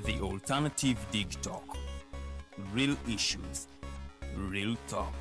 The Alternative Digital. Real issues, real talk.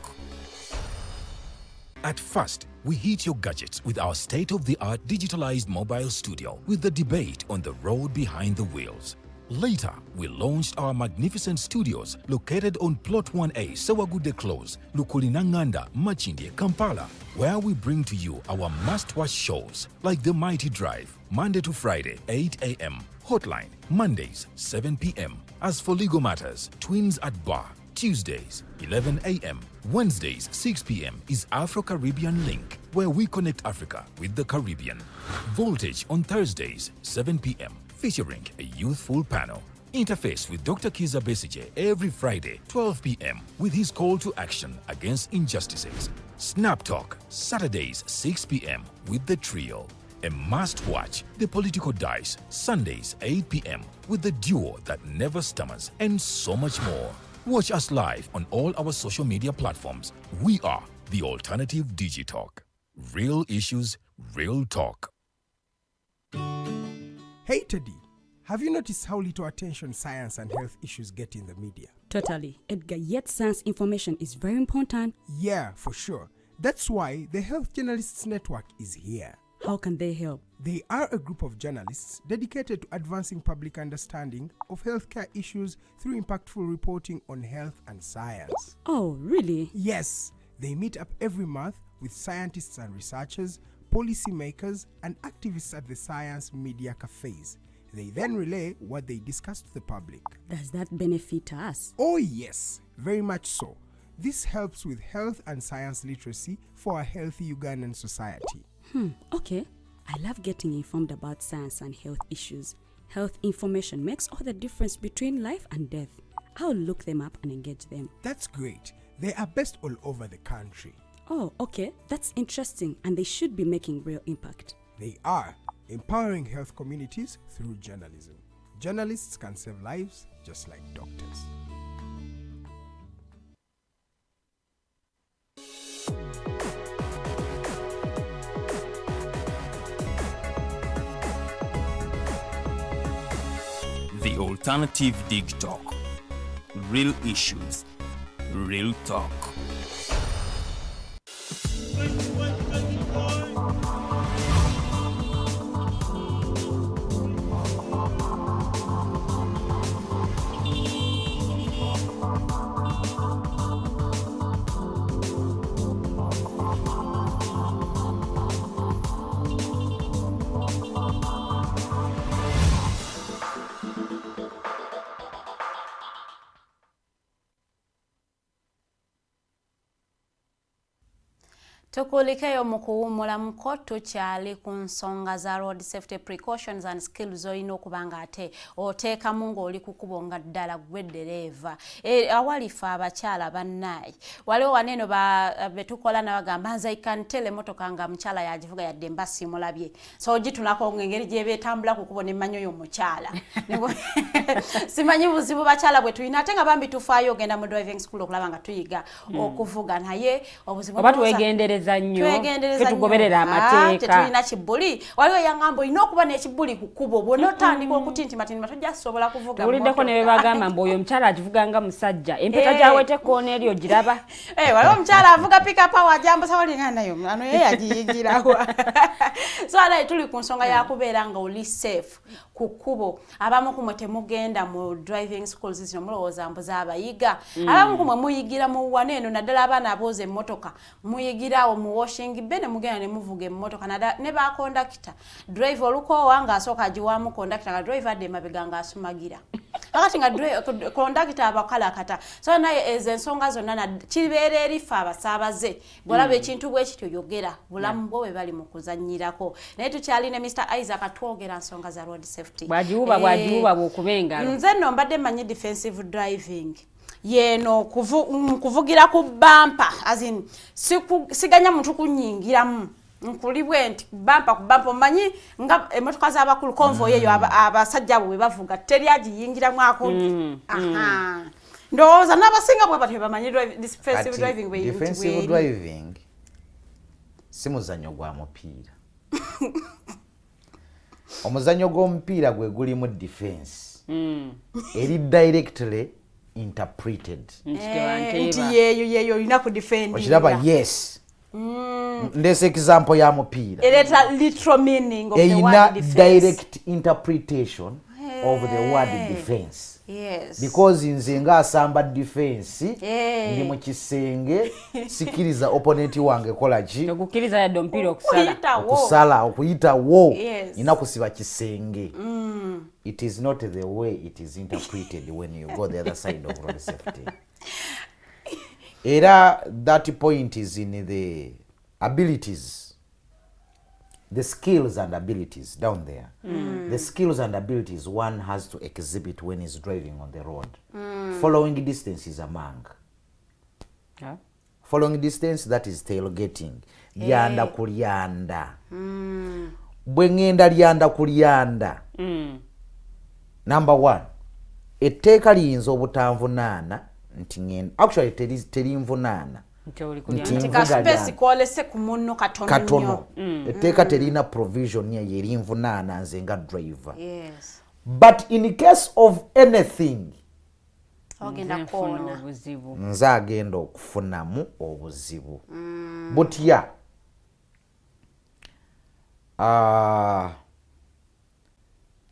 At first, we hit your gadgets with our state-of-the-art digitalized mobile studio with the debate on the road behind the wheels. Later, we launched our magnificent studios located on Plot 1A, Sewagude Close, Lukulinanganda, Machinde, Kampala, where we bring to you our must-watch shows like The Mighty Drive, Monday to Friday, 8 a.m., Hotline, Mondays, 7 p.m. As for legal matters, Twins at Bar, Tuesdays, 11 a.m. Wednesdays, 6 p.m. is Afro-Caribbean Link, where we connect Africa with the Caribbean. Voltage on Thursdays, 7 p.m., featuring a youthful panel. Interface with Dr. Kiza Besije every Friday, 12 p.m. with his call to action against injustices. Snap Talk, Saturdays, 6 p.m. with the trio. A must-watch, The Political Dice, Sundays, 8 p.m. with the duo that never stammers, and so much more. Watch us live on all our social media platforms. We are The Alternative Digitalk. Real issues, real talk. Hey Teddy, have you noticed how little attention science and health issues get in the media? Totally, Edgar, yet science information is very important. Yeah, for sure. That's why the Health Journalists Network is here. How can they help? They are a group of journalists dedicated to advancing public understanding of healthcare issues through impactful reporting on health and science. Oh, really? Yes, they meet up every month with scientists and researchers, policymakers, and activists at the science media cafes. They then relay what they discuss to the public. Does that benefit us? Oh yes, very much so. This helps with health and science literacy for a healthy Ugandan society. Okay. I love getting informed about science and health issues. Health information makes all the difference between life and death. I'll look them up and engage them. That's great. They are based all over the country. Oh, okay. That's interesting, and they should be making real impact. They are empowering health communities through journalism. Journalists can save lives just like doctors. The Alternative Digital. Real issues, real talk. Tukulikeyo mu kuwummulamuko tukyali ku nsonga za road safety precautions and skills olina okuba nga ate oteekamu ng'oli ku kkubo nga ddala gwe ddereeva. Awalifa abakyala bannaye waliwo waneeno betukola nabagamba nze I can tell emmotoka nga mukyala yagivuga yadde mba simulabye so ogitunako ng'engeri gye beetambula ku kkubo ne mmanyi oyo mukyala. Simanyi buzibu bakyala bwe tulina ate nga bambi tufaayo ogenda mu driving school okulaba nga tuyiga okuvuga naye obuzibu oba twegendereza nnyo tugoberera amateeka tetulina kibuli waliwo yangamba olina okuba n'ekibuli ku kkubo bw'ona otandika okutintimatintima tojja sobola kuvuga tuwuliddeko ne bebagamba mbu oyo omukyala agivuga nga musajja empeta gyawete koona eri ogiraba waliwo omukyala avuga pikapawo ajambusa walinga nayo ano ye yagiyigirawa so alaye tuli ku nsonga yakubeera nga oli safe ku kkubo abamu kumwe temugenda mu driving schools zino mulowooza mbuza abayiga abamu kumwe muyigira mu waneeno naddala abaana abooza emmotoka muyigirawo mu washing bay ne mugenda ne muvuga emmotoka ne ba kondakita drive olukoowa ng'asooka agiwaamu kondakita nga drive adde emabega ng'asumagira kakati nga kondakita abakalakata so naye ezo ensonga zonna kibeera erifa abasaabaze bw'olaba ekintu bwe kityo yogera bulamu bwo bwe bali mu kuzannyirako naye tukyali ne Mr. Isaac atwogera nsonga za road safety bwagiwuba bw'okuba engalo nze nno mbadde manyi defensive driving yeno kuvugira ku bampa azin siganya muntu kunyingiramu nkulibwe nti bampa ku bampa manyi nga emotoka z'abakulu convoy eyo abasajja bwe bavuga teri agiyingiramu akodi ndowooza n'abasinga bwe batwe bamanyi defensive driving bwe defensive driving si muzannyo gwa mupiira omuzannyo gw'omupiira gwe gulimu defense eri directly interpreted. Nti yeyo olina kudefendinga. Okiraba yes. Ndese example ya mupiira. Ereta literal meaning of the Eyina word defense. direct interpretation of the word defense. Yes. Because nze nga asamba defense ndi mu kisenge sikiriza opponent wange kola ki Tokukiriza yadde omupiira okusala okuyitawo Yes. ina kusiba kisenge. It is not the way it is interpreted when you go the other side of road safety. Era that point is in the abilities, the skills and abilities down there. The skills and abilities one has to exhibit when he's driving on the road. Following distance is among. Yeah. Following distance, that is tailgating. Lyanda kulyanda. Bwe ngenda lyanda kulyanda. Number 1. Etteeka liyinza obutanvunaana nti ngenda. Actually telinvunaana. Nti ka space kwolese ku munno katono. Etteeka terina provision ye erinvunaana nze nga driver. Yes. But in case of anything, Ogenda kona. nze agenda okufunamu obuzibu. Butya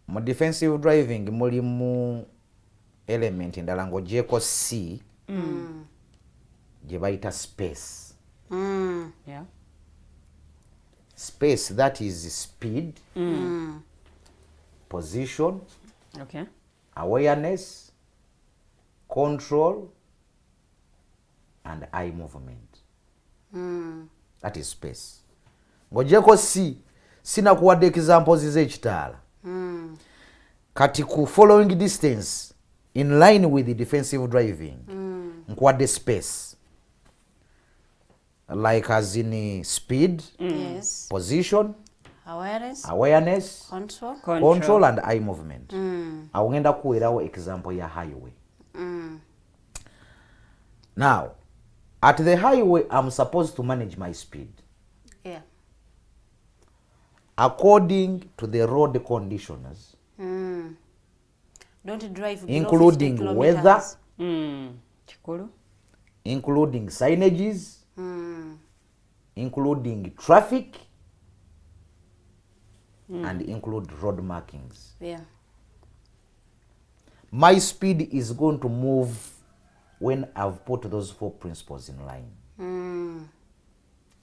mu defensive driving mulimu element endala ng'ogyeko C gye bayita space. Yeah. Space, that is speed, position, Okay. awareness, control, and eye movement. That is space. Ng'ogyeko C, sinakuwadde examples z'ekitaala. Kati ku following distance in line with the defensive driving, nkuwadde space. Like as in speed, Yes. position, Awareness. control and eye movement. Awo ngenda kuweerawo example ya highway. Now, at the highway, I'm supposed to manage my speed Yeah. according to the road conditions, Don't drive below including 50 weather, kilometers. Kikulu. including signages, including traffic, and include road markings. Yeah. My speed is going to move when I've put those 4 principles in line.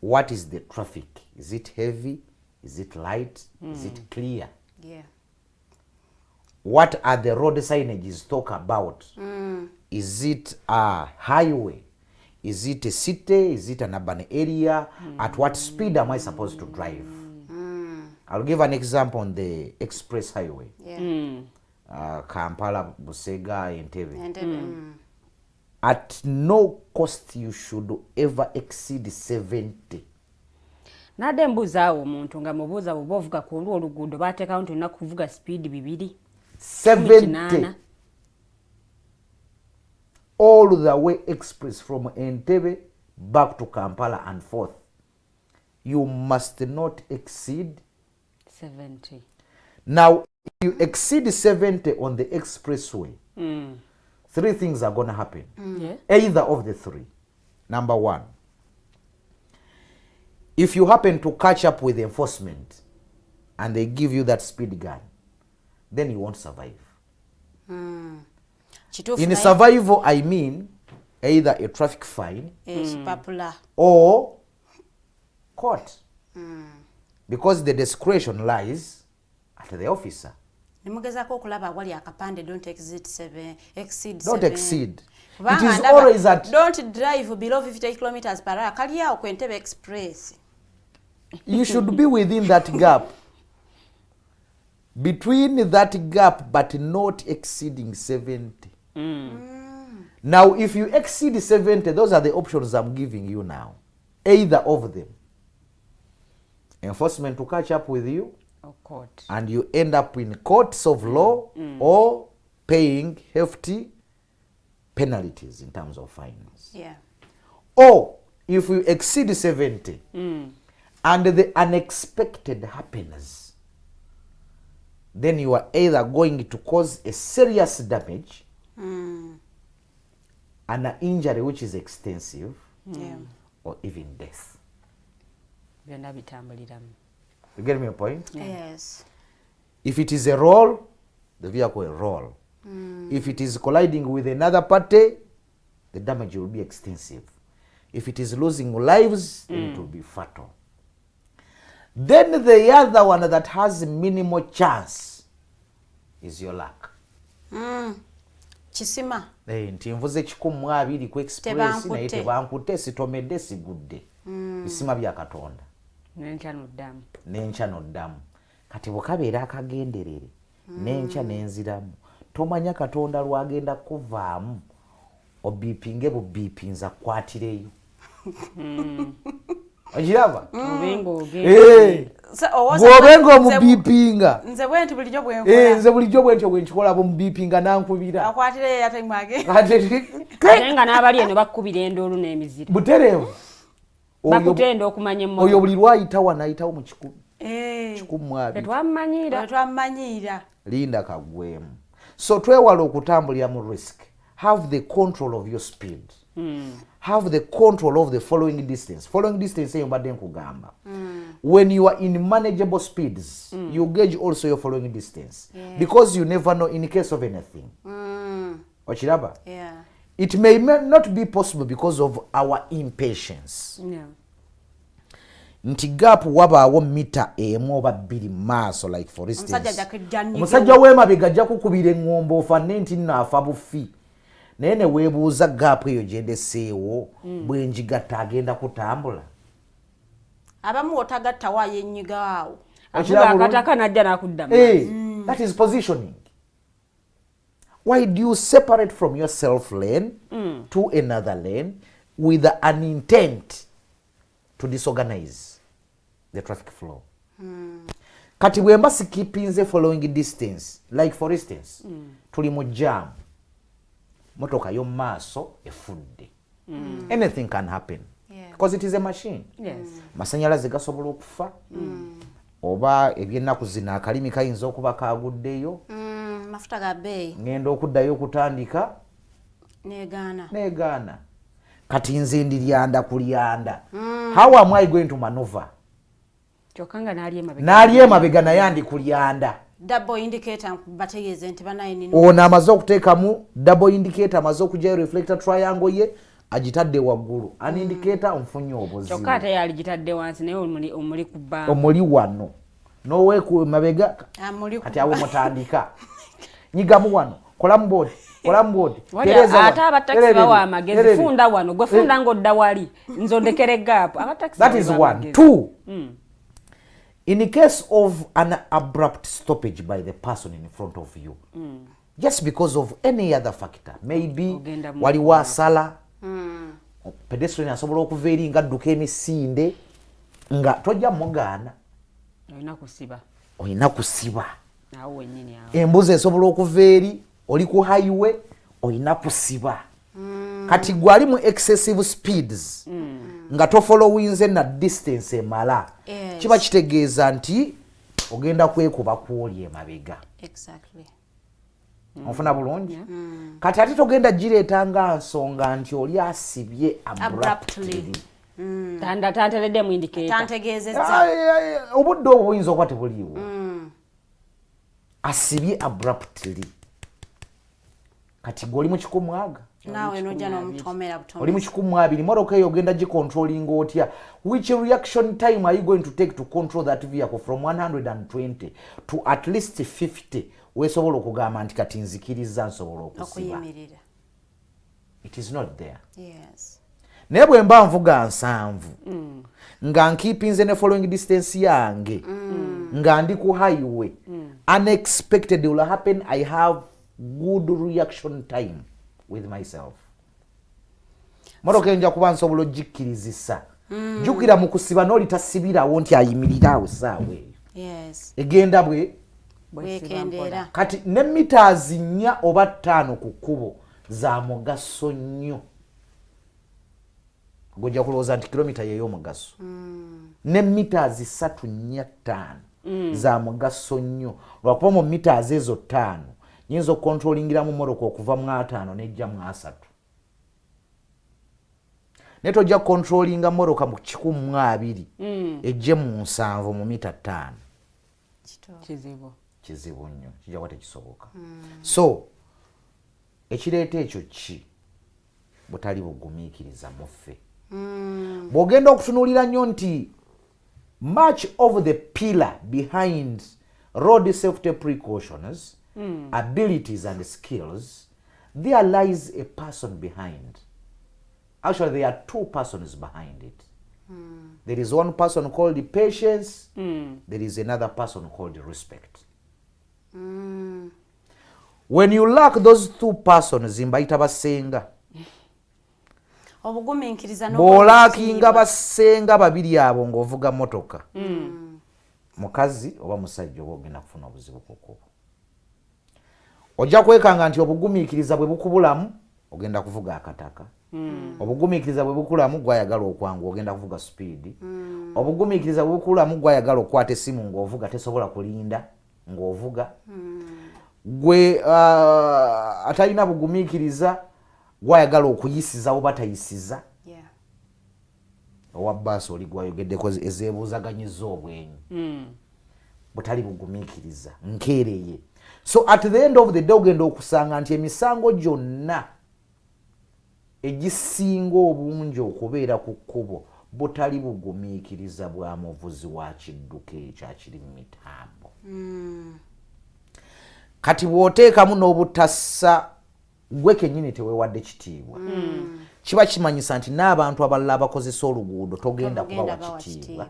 What is the traffic? Is it heavy? Is it light? Is it clear? Yeah. What are the road signages talk about? Is it a highway? Is it a city? Is it an urban area? At what speed am I supposed to drive? I'll give an example on the express highway. Yeah. Kampala, Busega, Entebbe. And At no cost you should ever exceed 70. Nadde mbuzaawo omuntu nga mubuuza bw'oba ovuga ku olwo oluguudo baateekawo nti olina kuvuga speed 2. 70. All the way express from Entebbe back to Kampala and forth. You must not exceed 70. Now, if you exceed 70 on the expressway, 3 things are going to happen. Yeah. Either of the 3. Number 1, if you happen to catch up with enforcement and they give you that speed gun, then you won't survive. In survival, I mean either a traffic fine or court. Because the discretion lies at the officer. Nimugezako okulaba wali akapande don't exceed 7. Don't exceed. It is always at... Don't drive below 50 kilometers per hour. Kali awo ku Entebbe Express. You should be within that gap. Between that gap, but not exceeding 70. Now, if you exceed 70, those are the options I'm giving you now. Either of them. Enforcement to catch up with you, Or court. and you end up in courts of law or paying hefty penalties in terms of fines. Yeah. Or if you exceed 70 and the unexpected happens, then you are either going to cause a serious damage and an injury which is extensive or even death. byonna bitambuliramu. You get me a point? Yes. If it is a roll, the vehicle will roll. If it is colliding with another party, the damage will be extensive. If it is losing lives, then it will be fatal. Then the other one that has minimal chance is your luck. Kisima. Nti nvuze 12 ku express naye tebankutte sitomedde sigudde. Bisima bya Katonda. N'enkya n'oddamu. Kati bwekabeera akagenderere n'enkya n'enziramu tomanya Katonda lwagenda kuvaamu obipinge bubipinza kwatireyo. Ogiraba? Bw'obenga omubipinga. Nze bwenti bulijjo bwenkola. Nze bulijjo bwentyo bwenkikola bomubipinga nankubira. Akwatire yatemage. Ate nga n'abali eno bakkubira endoolu n'emizira. Butereevu. Bakutenda okumanya emmotoka. Oyo buli lwayitawo anayitawo mu 10. Tetwamanyiira. Linda kagwemu. So twewala okutambulira mu risk. Have the control of your speed. Have the control of the following distance. Following distance eyo mbadde nkugamba. When you are in manageable speeds, you gauge also your following distance. Because you never know in case of anything. Ochiraba? Yeah. It may not be possible because of our impatience. No. Nti gap wabaawo mita emu oba 2 maaso, like for instance. Omusajja w'emabega ajja kukubira eŋŋombo ofanne nti naafa bufi. Naye ne weebuuza gap eyo gyendeseewo bwe njigatta agenda kutambula. Abamu otagatta waayo ennyiga awo. Akataka najja n'akuddamu. That is positioning. Why do you separate from your self lane to another lane with an intent to disorganize the traffic flow? Kati bwemba sikipinze following distance, like for instance, tuli mu jam, motoka yo maaso efudde. Anything can happen because it is a machine. Masanyalaze gasobola okufa. Oba ebyennaku zino akalimi kayinza okuba kaguddeyo. Mafuta ga bei. Ngenda okuddayo okutandika neegaana. Kati nze ndiryanda kulyanda. How am I going to maneuver? Kyokanga n'ali emabega naye andi kulyanda. Double indicator bategeeze nti banaye nino. Ono amaze okuteekamu double indicator, amaze okugyayo reflector triangle ye agitadde waggulu. An indicator onfunye obuzibu. Kyokka ate yali wansi naye omuli ku bbanga. Omuli wano. Nowe ku mabega kati awo mutandika. Nyigamu wano. Kolamu board. Tereza ate abataxi bawa amagezi funda wano. Gwe funda ng'odda wali. Nzondekere gap. That is one. Two. In the case of an abrupt stoppage by the person in front of you, just because of any other factor, maybe waliwo asala, pedestrian asobola okuva eri nga adduka emisinde, nga tojja mugaana. Olina kusiba. Embuzi esobola okuva eri, oli ku highway, olina kusiba. Kati gwali mu excessive speeds, nga tofollowinze na distance emala. Kiba kitegeeza nti ogenda kwekuba kw'oli emabega. Exactly. Ofuna bulungi? Kati ate togenda gireeta nga nsonga nti oli asibye abruptly. Tanteredde mu indicator. Tantegeezezza. Obudde obwo buyinza okuba tebuliiwo. Asibye abruptly. Kati goli mu 100. Nawe nojja n'omutomera butono. Oli mu 120. Motoka eyo ogenda gicontrolling otya? Which reaction time are you going to take to control that vehicle from 120 to at least 50? Weesobola okugamba nti kati nzikiriza nsobola okusiba. It is not there. Yes. Naye bwe mba nvuga nsanvu nga nkipinze ne following distance yange nga ndi ku highway, unexpected will happen. I have good reaction time with myself. Motoka enja kuba nsobola ogikkirizisa. Jjukira mu kusiba n'oli tasibirawo nti ayimirira awo essaawa eyo. Yes. Egenda bwekendera. Kati ne meters 4 oba 5 ku kkubo za mugaso nnyo. Gojja kulowooza nti kilomita y'ey'omugaso. Ne meters 3, 4, 5 za mugaso nnyo lwakuba mu meters ezo 5 nyinza okukontrolingira mu motoka okuva mu 5 nejja mu 3 naye tojja kukontrolinga motoka mu 120 ejje mu 7 mu mita 5 kizibu nnyo kijja kuba tekisoboka so ekireeta ekyo ki butali bugumiikiriza muffe bw'ogenda okutunuulira nnyo nti much of the pillar behind road safety precautions abilities and skills there lies a person behind. Actually there are 2 persons behind it. There is one person called patience, there is another person called respect. When you lack those 2 persons mbayita basenga obugumiikiriza bw'olaakinga basenga babiri abo ng'ovuga motoka mukazi oba musajja oba ogenda kufuna obuzibu kukubo ojja kwekanga nti obugumiikiriza bwe bukubulamu ogenda kuvuga akataka obugumiikiriza bwe bukulamu gwayagala okwangu ogenda kuvuga speed obugumiikiriza bwe bukulamu gwayagala okukwata essimu ng'ovuga tesobola kulinda ng'ovuga gwe atalina bugumiikiriza gwayagala okuyisiza oba tayisiza owa bbaasi oli gwayogeddeko ezeebuuzaganyiza obwenyi butali bugumiikiriza nkeereye so at the end of the day ogenda okusanga nti emisango gyonna egisinga obungi okubeera ku kkubo butali bugumiikiriza bwa muvuzi wa kidduka ekyo akiri mu mitambo kati bw'oteekamu n'obutassa gwe kennyini teweewadde kitiibwa kiba kimanyisa nti n'abantu abalala abakozesa oluguudo togenda kubawa kitiibwa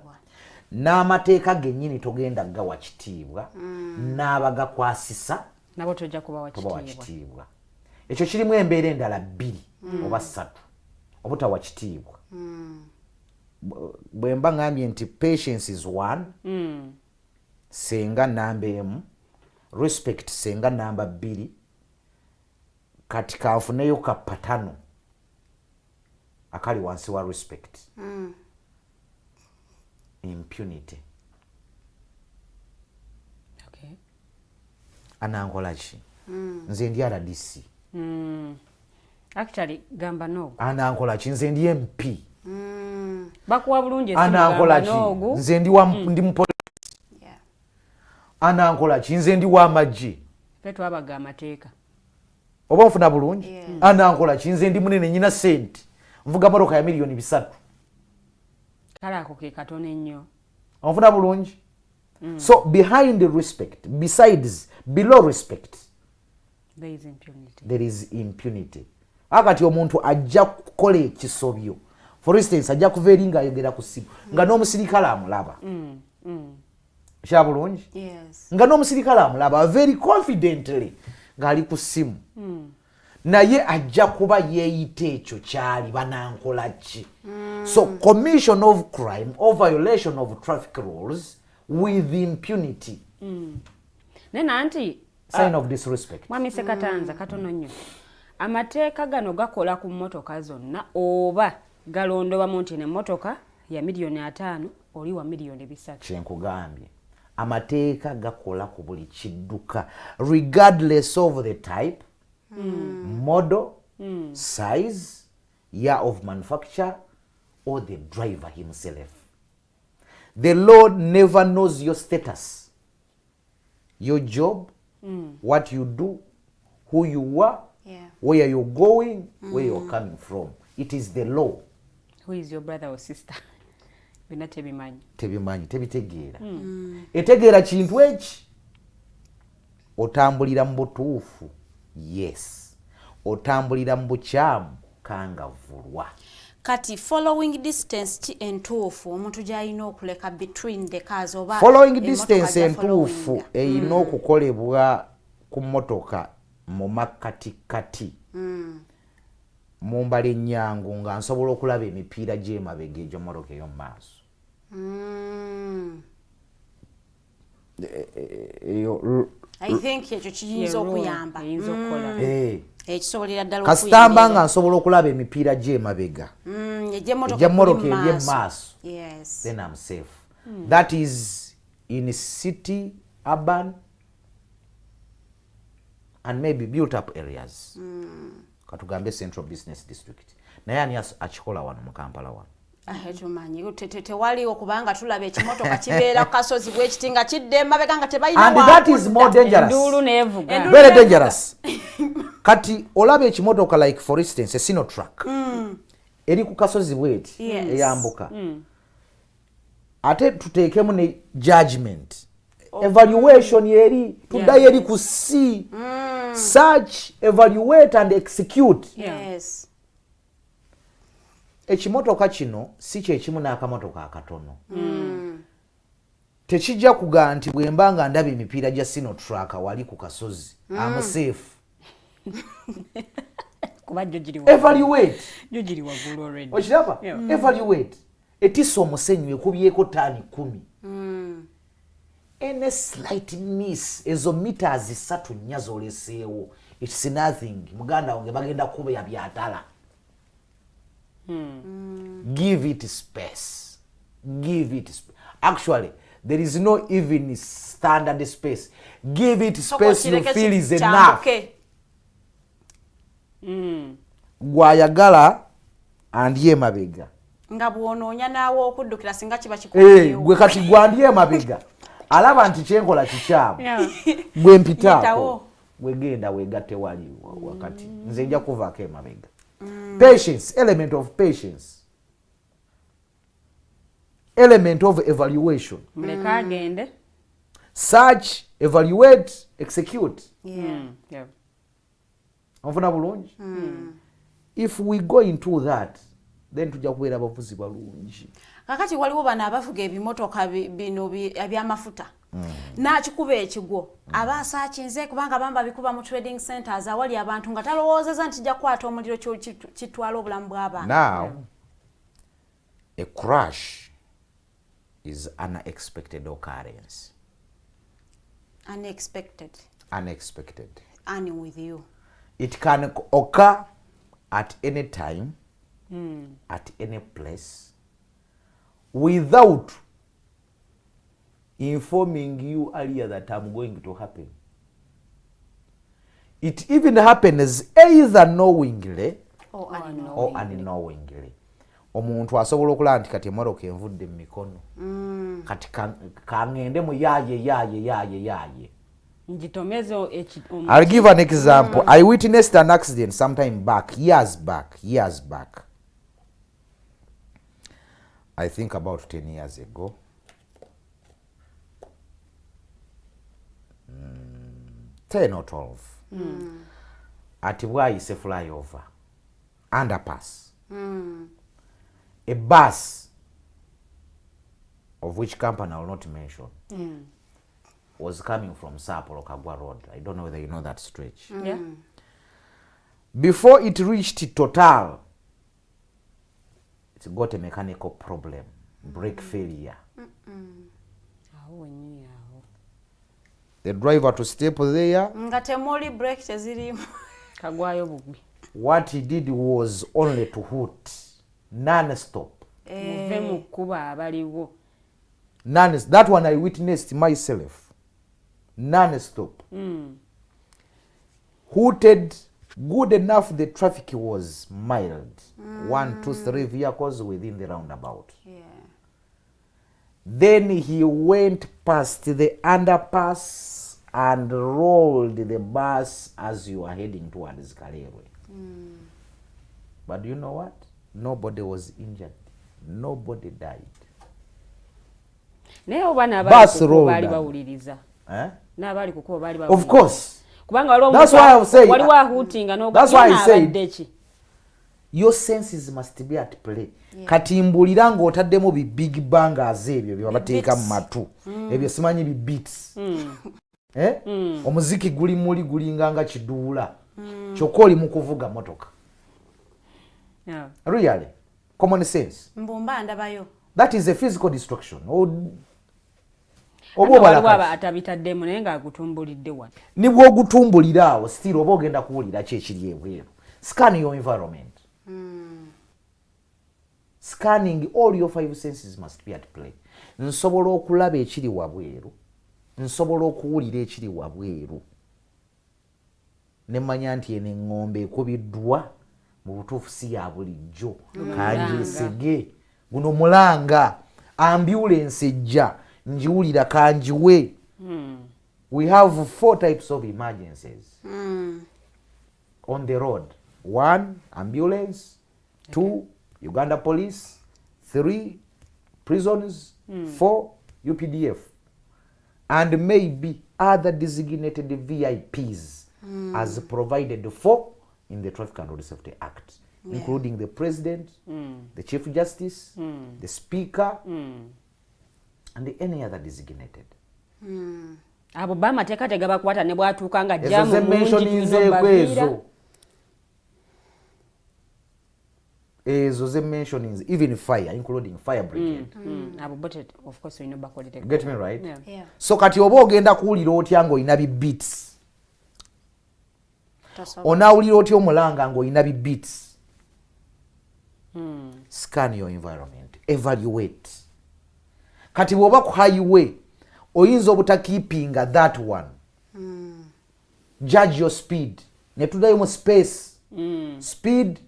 n'amateeka gennyini togenda gawa kitiibwa n'abagakwasisa nabo tojja kubawa kitiibwa ekyo kirimu embeera endala 2 oba 3 obutawa kitiibwa bwe mba ngambye nti patience is 1 senga namba emu respect senga namba 2 kati kanfuneyo kapatano akali wansi wa respect impunity anankola ki nze ndi RDC actually gamba no anankola ki nze ndi MP bakuwa bulungi anankola ki nze ndi mupolisi anankola ki nze ndi wa magye petu abaga amateeka oba nfuna bulungi anankola ki nze ndi munene nyina sente nvuga motoka ya miliyoni 3 kale ako ke katono ennyo onfuna bulungi so behind the respect below respect there is impunity akati omuntu ajja kukola ekisobyo for instance ajja kuva eri ng'ayogera ku ssimu nga n'omusirikale amulaba kya bulungi nga n'omusirikale amulaba very confidently ng'ali ku ssimu naye ajja kuba yeeyita ekyo kyali banankola ki so commission of crime or violation of traffic rules with impunity nena anti sign of disrespect mwami Ssekatanza katono nnyo amateeka gano gakola ku mmotoka zonna oba galondobwa mu nti n'emmotoka ya miliyoni 5 oli wa miliyoni 3 kyenkugambye amateeka gakola ku buli kidduka regardless of the type model size year of manufacture or the driver himself. The Lord never knows your status, your job, what you do, who you are, where you're going, where you're coming from. It is the law. Who is your brother or sister? Bina tebimanyi. Tebimanyi, tebitegeera. Etegeera kintu eki. Otambulira mu butuufu. Yes. Otambulira mu bukyamu kangavulwa. Kati following distance ki entuufu omuntu gy'alina okuleka between the cars oba following distance entuufu eyina okukolebwa ku mmotoka mu makatikati mu mbala ennyangu nga nsobola okulaba emipiira gy'emabega egy'emmotoka ey'omu maaso. I think ekyo kiyinza okuyamba ekisobolera ddala kasitamba nga nsobola okulaba emipiira gy'emabega egy'emmotoka ery'emaaso then I'm safe. That is in city, urban, and maybe built up areas. Katugambe Central Business District. Naye ani akikola wano mu Kampala wano? Tumanyi tewaliwo kubanga tulaba ekimotoka kibeera ku kasozi bwekiti nga kidde emabega nga tebalina and that is more dangerous. Endulu nevuga. Very dangerous. Kati olaba ekimotoka like for instance a sino truck. Eri ku kasozi bweti eyambuka. Ate tuteekemu ne judgment. Evaluation yeri tuddayo eri ku C. Search, evaluate and execute. Yes. Ekimotoka kino si kyekimu n'akamotoka akatono. Tekijja kugaa nti bwe mba nga ndaba emipiira gya sino truck wali ku kasozi I'm safe. Kuba jjo giri waggulu. Evaluate. Jjo giri waggulu already. Okiraba? Evaluate. Etisa omusenyu ekubyeko ttaani 10. Any slight miss ezo meters 3 nnya z'oleseewo. It's nothing. Muganda wange bagenda kuba ya byatala. Give it space. Give it space. Actually, there is no even standard space. Give it space you feel is enough. Gwayagala andye mabega. Nga bwonoonya naawe okuddukira singa kiba kikuyeewo. Gwe kati gwandye mabega. Alaba nti kyenkola kikyamu. Gwe mpitaako. Gwe genda weegatte wali wakati. Nze nja kuvaako emabega. Patience, element of patience. Element of evaluation. Muleka agende. Search, evaluate, execute. Yeah. Onfuna bulungi? If we go into that, then tujja kubeera abavuzi balungi. Kakati waliwo bano abavuga ebimotoka bino ebyamafuta. Nakikuba ekigwo abasaakinze kubanga bamba bikuba mu trading centers awali abantu nga talowoozeza nti jja kukwata omuliro kitwala obulamu bw'abantu. Now, a crash is unexpected occurrence. Unexpected. I'm with you. It can occur at any time, at any place, without informing you earlier that I'm going to happen. It even happens either knowingly or unknowingly. Omuntu asobola okulaba nti kati emmotoka envudde mu mikono. Kati kangende mu yaaye. I'll give an example. I witnessed an accident sometime back, years back. I think about 10 years ago. 10 or 12. At Bwayise flyover, underpass. A bus, of which company I will not mention, was coming from Sapolo Kagwa Road. I don't know whether you know that stretch. Yeah. Before it reached Total, it got a mechanical problem, brake failure. The driver to step there. What he did was only to hoot, non-stop. That one I witnessed myself. Non-stop. Hooted good enough. The traffic was mild. 1, 2, 3 vehicles within the roundabout. Then he went past the underpass and rolled the bus as you are heading towards Kalerwe. But you know what? Nobody was injured. Nobody died. Bus rolled. Of course. That's why I say. That's why I say. Your senses must be at play. Kati mbulira ng'otaddemu bi big bangers ebyo bye bateeka mu matu. Ebyo simanyi bi beats. Omuziki gulinga nga kiduula. Kyokka oli mu kuvuga motoka. Really? Common sense. Mbumba ndabayo. That is a physical destruction. Oba atabitaddemu naye ng'agutumbulidde wano. Ni bw'ogutumbulira awo still oba ogenda kuwulira ki ekiri ebweru. Scan your environment. Scanning all your 5 senses must be at play. nsobola okulaba ekiri wabweru, nsobola okuwulira ekiri wabweru, ne mmanya nti eno eŋŋombe ekubiddwa mu butuufu si ya bulijjo, kangyesege guno mulanga, ambulance ejja njiwulira kanjiwe. We have 4 types of emergencies on the road. 1, ambulance. 2, Uganda police. 3, prisons. 4, UPDF. And maybe other designated VIPs as provided for in the Traffic and Road Safety Act, including the President, the Chief Justice, the Speaker, and any other designated. Abo bamateeka tegabakwata ne bwatuuka nga Ezo jamu ze mentionings ezo ze mentionings, even fire, including fire brigade. Abo but of course we know bakolite. Get me right? Yeah. So kati oba ogenda kuwulira otya ng'olina beats. Onaawulira otya omulanga ng'olina beats. Scan your environment, evaluate. Kati bw'oba ku highway oyinza obutakeepinga that one. Judge your speed. Ne tuddayo mu space. Speed,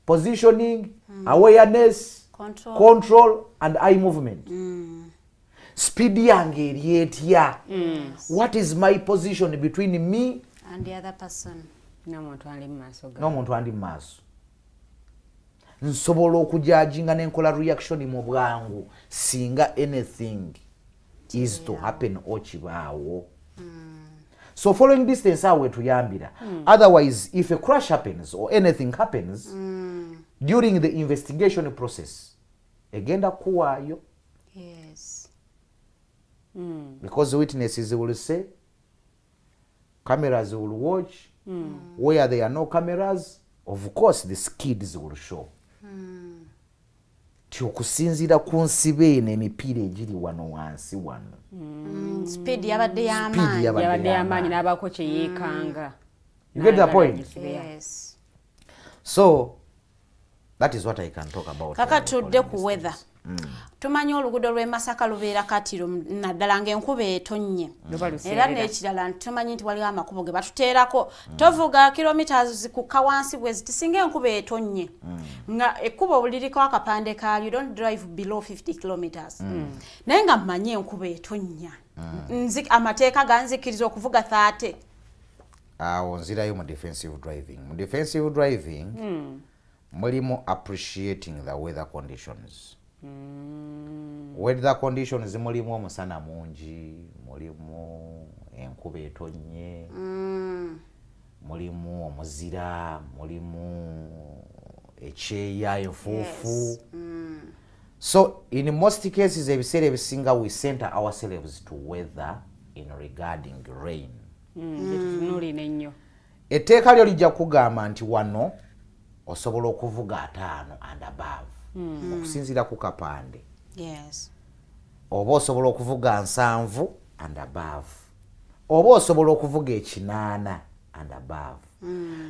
positioning, awareness, control and eye movement. Speed yange eri etya? What is my position between me and the other person? N'omuntu ali mu maaso ga. N'omuntu andi mu maaso. Nsobola okujajinga n'enkola reaction mu bwangu singa anything is to happen okibaawo. So following distance awe tuyambira. Otherwise, if a crash happens or anything happens during the investigation process, egenda kuwaayo. Yes. Because the witnesses will say, cameras will watch. Where there are no cameras, of course the skids will show. Tyokusinzira ku nsibe eno emipiira egiri wano wansi wano. Speed yabadde Speed yabadde y'amaanyi n'abaako kye yeekanga. You get the point? Yes. So that is what I can talk about. Kaka tudde ku weather. Tumanyi oluguudo lw'e Masaka lubeera katiro naddala ng'enkuba etonnye. Era n'ekirala tumanyi nti waliwo amakubo ge batuteerako. Tovuga kilometers kukka wansi bwe ziti singa enkuba etonnye. Nga ekkubo buliriko akapande kaalyo, you don't drive below 50 kilometers. Naye nga mmanyi enkuba etonnya. Amateeka ganzikiriza okuvuga 30. Awo nzirayo mu defensive driving. Mu defensive driving mulimu appreciating the weather conditions. Weather conditions mulimu omusana mungi, mulimu enkuba etonnye, mulimu omuzira, mulimu ekyeya, enfuufu. So in most cases ebiseera ebisinga we center ourselves to weather in regarding rain. Tutunuulira ennyo. Etteeka lyo lijja kugamba nti wano osobola okuvuga 5 and above. Okusinziira ku kapande. Yes. Oba osobola okuvuga 7 and above. Oba osobola okuvuga 8 and above.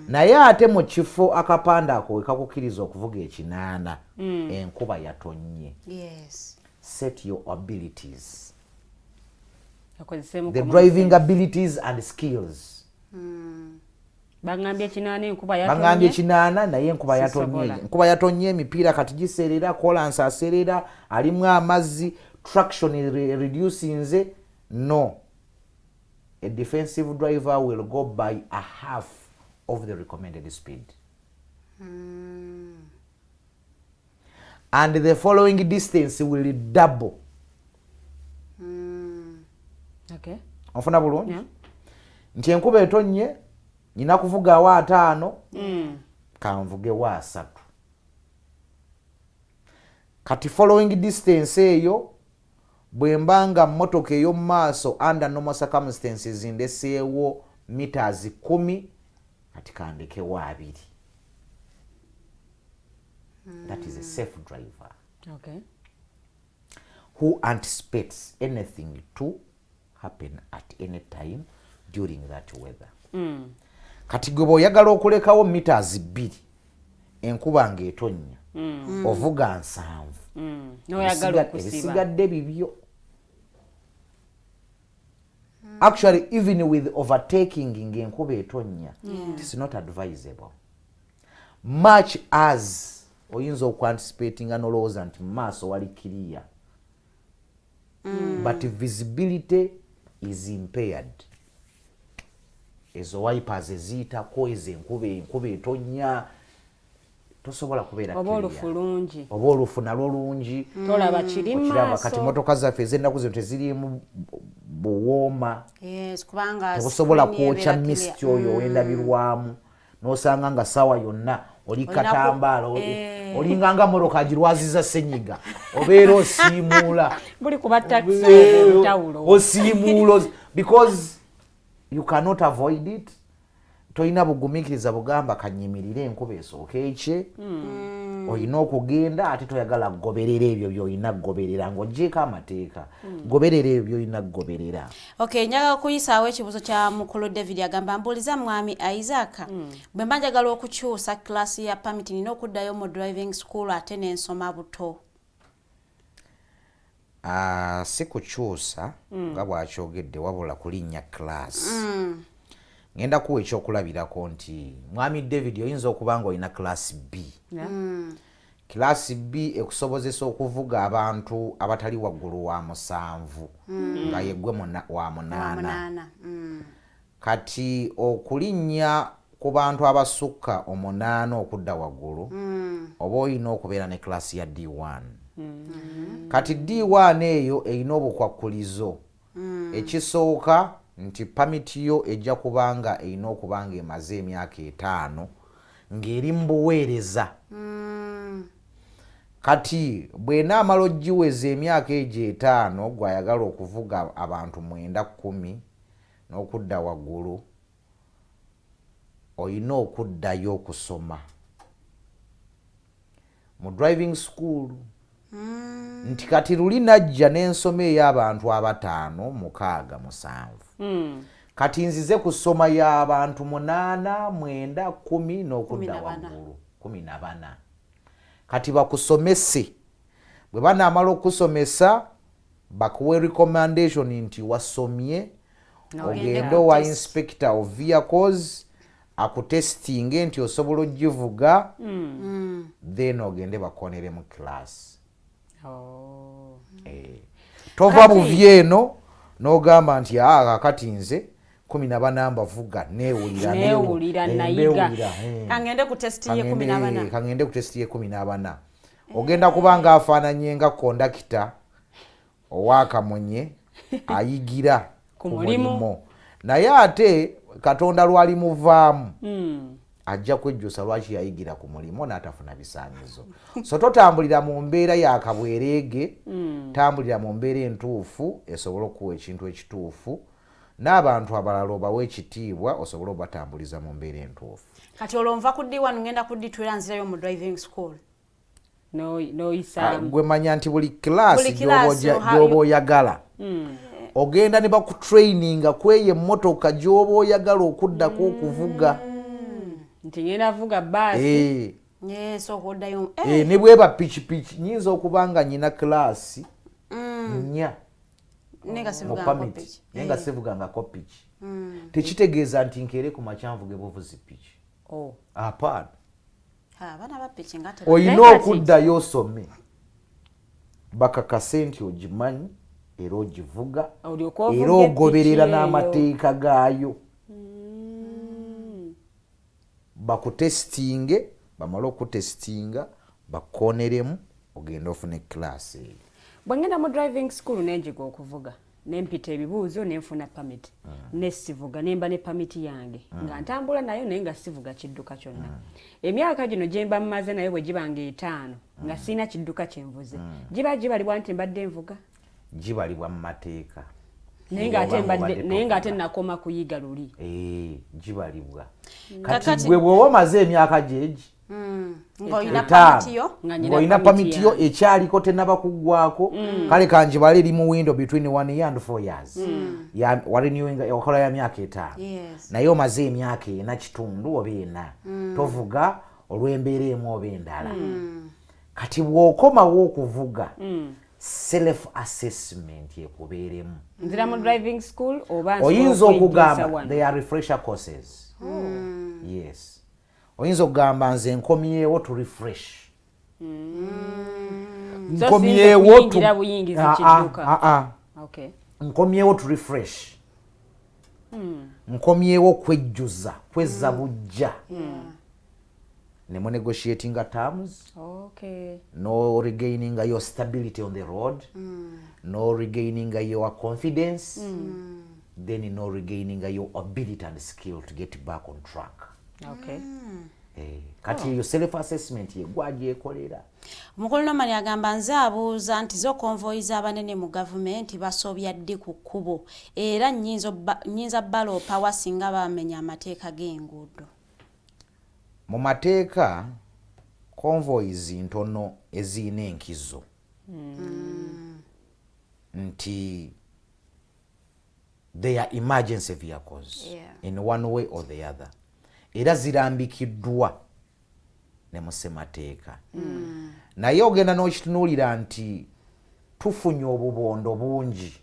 Naye ate mu kifo akapande ako wekakukiriza okuvuga 8 enkuba yatonnye. Yes. Set your abilities. Akozesemu The driving abilities and skills. Bangambye 8 enkuba yatonnye. Bangambye 8 naye enkuba yatonnye. Enkuba yatonnye emipiira kati giserera, kolansi aserera, alimu amazzi, traction reducing. No. A defensive driver will go by a half of the recommended speed. And the following distance will double. Okay. Ofuna bulungi? Nti enkuba etonnye, nina kuvuga wa 5, kanvuge wa 3. Kati following distance eyo, bwembanga motoka eyo maaso under normal circumstances ndeseewo meters 10, kati kandeke wa 2. That is a safe driver. Okay. Who anticipates anything to happen at any time during that weather. Kati gwe bw'oyagala okulekawo meters 2 enkuba ng'etonnya ovuga 7 n'oyagala okusiba ebisigadde bibyo Actually, even with overtaking ng'enkuba etonnya, it is not advisable. Much as oyinza okuanticipatinga nolowooza nti mu maaso wali clear. But visibility is impaired. Ezo wipers eziyitako ezo enkuba etonnya tosobola kubeera oba olufu lungi. Oba olufu nalwo lungi. Tolaba kiri mu maaso. Kati motoka zaffe ez'ennaku zino tezirimu buwooma. Yes, kubanga tebusobola kwokya mist oyo owendabirwamu. N'osanga nga sawa yonna oli katambaala olinganga moroka agirwaziza senyiga obeera osiimuula buli kuba taxi obutawulo osiimuula because you cannot avoid it. Toyina bugumiikiriza bugamba kanyimirire enkuba esooka ekye. Olina okugenda ate toyagala kugoberera ebyo by'olina kugoberera ng'oggyeko amateeka. Goberera ebyo by'olina kugoberera. Okay, njaga kuyisaawo ekibuuzo kya mukulu David agamba mbuuliza mwami Isaac. Bwe mba njagala okukyusa class ya permit nina okuddayo mu driving school ate n'ensoma buto. Si kukyusa nga bw'akyogedde wabula kulinnya class. Ngenda kuwa ekyokulabirako nti mwami David oyinza okuba ng'olina class B. Class B ekusobozesa okuvuga abantu abatali waggulu wa 7 nga yeggwe wa 8. Kati okulinnya ku bantu abasukka 8 okudda waggulu oba olina okubeera ne class ya D1. Kati D1 eyo erina obukwakkulizo. Ekisooka nti permit yo ejja kubanga erina okubanga emaze emyaka 5 ng'eri mu buweereza. Kati bw'enaamala ogiweza emyaka egyo 5 gw'ayagala okuvuga abantu 9-10 n'okudda waggulu olina okuddayo okusoma mu driving school. Nti kati luli najja n'ensoma ey'abantu 5, 6, 7. Kati nzize kusoma y'abantu 8, 9, 10 n'okudda waggulu 14. Kati bakusomese. Bwe banaamala okusomesa bakuwe recommendation nti wasomye ogende wa inspector of vehicles akutestinge nti osobola ogivuga then ogende bakonere mu class. Tova buvyeno n'ogamba nti kati nze 14 mbavuga neewulira nayiga kangende ku test ye 14. Kangende ku test ye 14. Ogenda kubanga afaananye nga kondakita owakamunye ayigira ku mulimo. Naye ate Katonda lwali muvaamu ajja kwejjusa lwaki yayigira ku mulimo n'atafuna bisaanyizo. So totambulira mu mbeera ya kabwereege, tambulira mu mbeera entuufu esobola okuwa ekintu ekituufu n'abantu abalala obawa ekitiibwa osobola obatambuliza mu mbeera entuufu. Kati olonva ku D1 ngenda ku D2 nzirayo mu driving school. No isa. Gwe manya nti buli class gy'oba oyagala. Ogenda ne bakutraininga kweye emmotoka gy'oba oyagala okuddako okuvuga. Nti ngenda vuga basi. Yes, okuddayo. Ne bweba pikipiki nyinza okubanga nyina class 4. Nenga sivugangako piki. Tekitegeeza nti nkeere ku makyanvuge buvuzi piki. Apana. Abaana ba piki ngate. Oyina okuddayo osome. Bakakase nti ogimanyi era ogivuga era ogoberera n'amateeka gaayo. Bakutestinge, bamala okutestinga, bakoneremu ogenda ofune class eyo. Bwengenda mu driving school nenjiga okuvuga nempita ebibuuzo nenfuna permit nesivuga nemba ne permit yange nga ntambula nayo naye nga sivuga kidduka kyonna. Emyaka gino gye mba mmaze nayo bwe gibanga 5 nga sina kidduka kyenvuze gibalibwa nti mbadde nvuga gibalibwa mu mateeka naye nga ate nakoma kuyiga luli gibalibwa. Kati gwe bw'oba omaze emyaka gyegi ng'olina pamiti yo ekyaliko tennaba kuggwako kale kanjibala eri mu window between 1 year and 4 years warenewinga okola ya myaka 5 naye omaze emyaka 4 kitundu oba 4 tovuga olw'embeera emu oba endala. Kati bw'okomawo okuvuga self assessment ekubeeremu. Nzira mu driving school oba Oyinza okugamba they are refresher courses. Yes. Oyinza okugamba nze nkomyewo to refresh. Nkomyewo to buyingizi kidduka. Okay. Nkomyewo to refresh. Nkomyewo kwejjuza, kwezza bujja. Nemo negotiating terms. Okay. No regaining your stability on the road. No regaining your confidence. Then no regaining your ability and skill to get back on track. Okay. Kati your self assessment ye gwaje ekolera. Omukulu Nomani agamba nze abuuza nti zo konvoyi z'abanene mu gavumenti basobya ddi ku kkubo era nnyinza baloopa wasinga bamenya amateeka g'enguudo. Mu mateeka convoys ntono eziyina enkizo nti they are emergency vehicles in one way or the other. Era zirambikiddwa ne mu ssemateeka. Naye ogenda n'okitunuulira nti tufunye obubondo bungi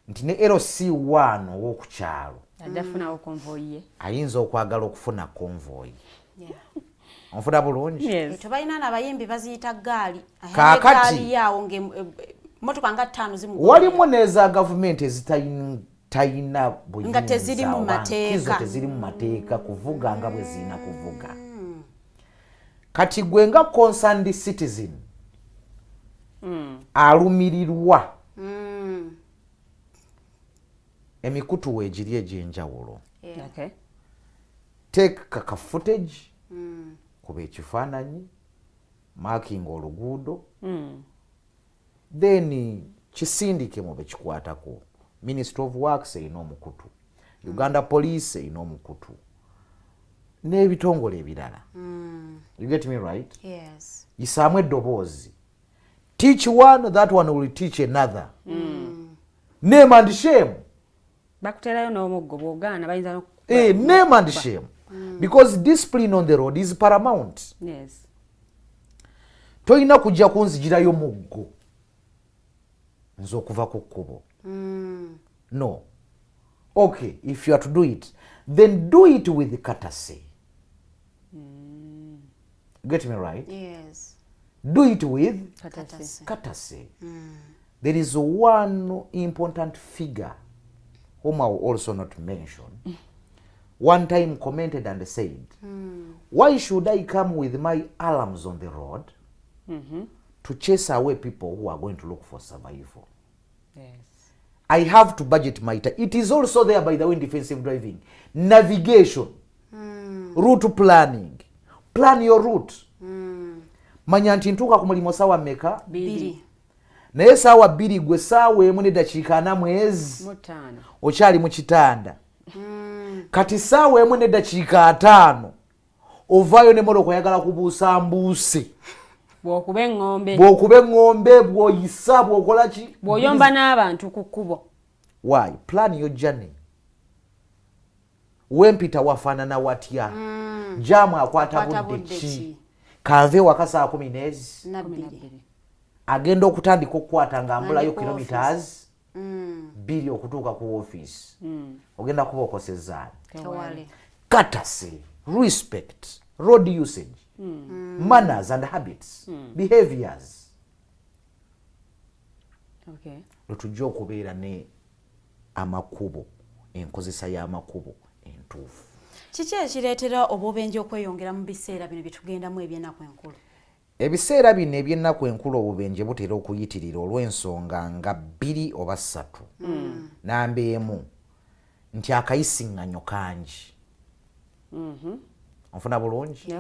nti ne LC1 ow'okukyalo Ajafunawo konvoyi ye. Ayinza okwagala okufuna konvoyi. Onfuna bulungi? Tebalina n'abayimbi baziyita gaali. Kaakati yawo motoka nga 5 zimu. Walimu n'eza gavumenti ezitayina buyinza. Nga teziri mu mateeka. Teziri mu mateeka kuvuga nga bwe zirina kuvuga. Kati gwe nga concerned citizen alumirirwa emikutu weegiri egy'enjawulo. Okay. Take kaka footage kuba ekifaananyi marking oluguudo then kisindike mu bekikwatako. Ministry of Works erina omukutu, Uganda Police erina omukutu n'ebitongole ebirala. You get me right? Yes. Yisaamu eddoboozi. Teach one, that one will teach another. Name and shame. Bakuterayo n'omuggo bw'ogaana bayinza name and shame. Because discipline on the road is paramount. Yes. Toyina kujja kunzigirayo muggo nze okuva ku kkubo. No. Okay, if you are to do it, then do it with courtesy. Get me right? Yes. Do it with Courtesy. There is one important figure whom I will also not mention. One time commented and said, why should I come with my alarms on the road to chase away people who are going to look for survival? Yes. I have to budget my time. It is also there, by the way, in defensive driving. Navigation, route planning. Plan your route. Manya nti ntuuka ku mulimo saawa mmeka? 2. Naye saawa 2 gwe saawa emu n'eddakiika 4 mwezi okyali mu kitanda. Kati saawa emu n'eddakiika 5 ovaayo n'emmotoka oyagala kubuusa mbuuse. Bw'okuba eŋŋombe bw'oyisa bw'okola ki? Bw'oyomba n'abantu ku kkubo. Why? Plan your journey. Wempita wafaanana watya? Jaamu akwata budde ki? Kanve waka saa 10 agenda okutandika okukwata ng'ambulayo kilometers 2 okutuuka ku office. Ogenda kuba okosezzaani. Courtesy, respect, road usage, manners and habits, behaviors. Okay. Lwetujja okubeera ne amakubo, enkozesa y'amakubo entuufu. Kiki ekireetera obubenje okweyongera mu biseera bino byetugendamu eby'ennaku enkulu? Ebiseera bino eby'ennaku enkulu obubenje butera okuyitirira olw'ensonga nga 2 oba 3. Namba emu nti akayisiŋŋanyo kangi. Onfuna bulungi?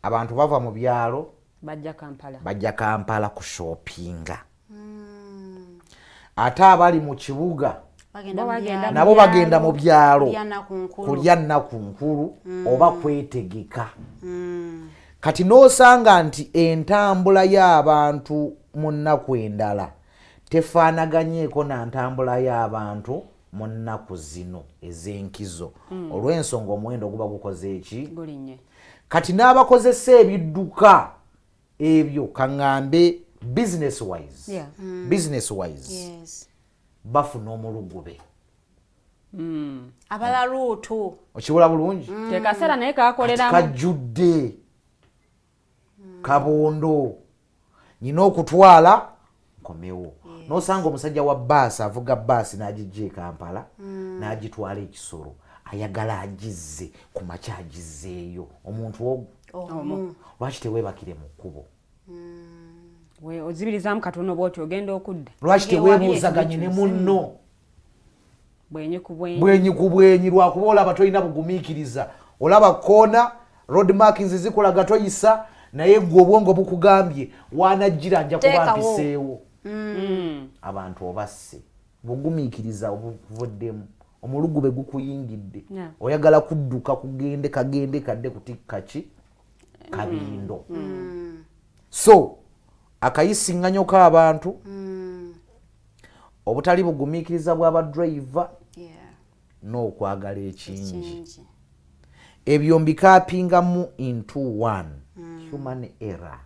Abantu bava mu byalo bajja Kampala kushopinga. Ate abali mu kibuga nabo bagenda mu byalo kulya nnaku nkulu oba kwetegeka. Kati n'osanga nti entambula y'abantu mu nnaku endala tefaanaganyeeko na ntambula y'abantu mu nnaku zino ez'enkizo. Olw'ensonga omuwendo guba gukoze eki? Kati n'abakozesa ebidduka ebyo kaŋŋambe business wise, Yeah. business wise, Yes. bafuna omulugube. Abala ruutu. Okiwula bulungi? Tekaseera naye kakoleramu. Kajjudde. Kabondo. Nyina okutwala nkomewo. N'osanga omusajja wa bbaasi avuga bbaasi n'agijja e Kampala n'agitwala ekisolo. Ayagala agizze ku makya agizzeeyo. Omuntu ogwo. Lwaki teweebakire mu kkubo? Ozibirizamu katono bw'oti ogenda okudda. Lwaki teweebuuzaganye ne munno? Bwenyi ku bwenyi. Bwenyi ku bwenyi lwakuba olaba tolina bugumiikiriza. Olaba koona road markings zikulaga toyisa naye gwe obwongo bukugambye waanajjira nja kuba mpiseewo. Abantu obasse bugumiikiriza obuvuddemu. Omulugube gukuyingidde. Oyagala kudduka kagende kadde kutikka ki? Kabindo. So akayisiŋŋanyo k'abantu obutali bugumiikiriza bw'abadriver n'okwagala ekingi. Ebyo mbikaapingamu into one. Human error.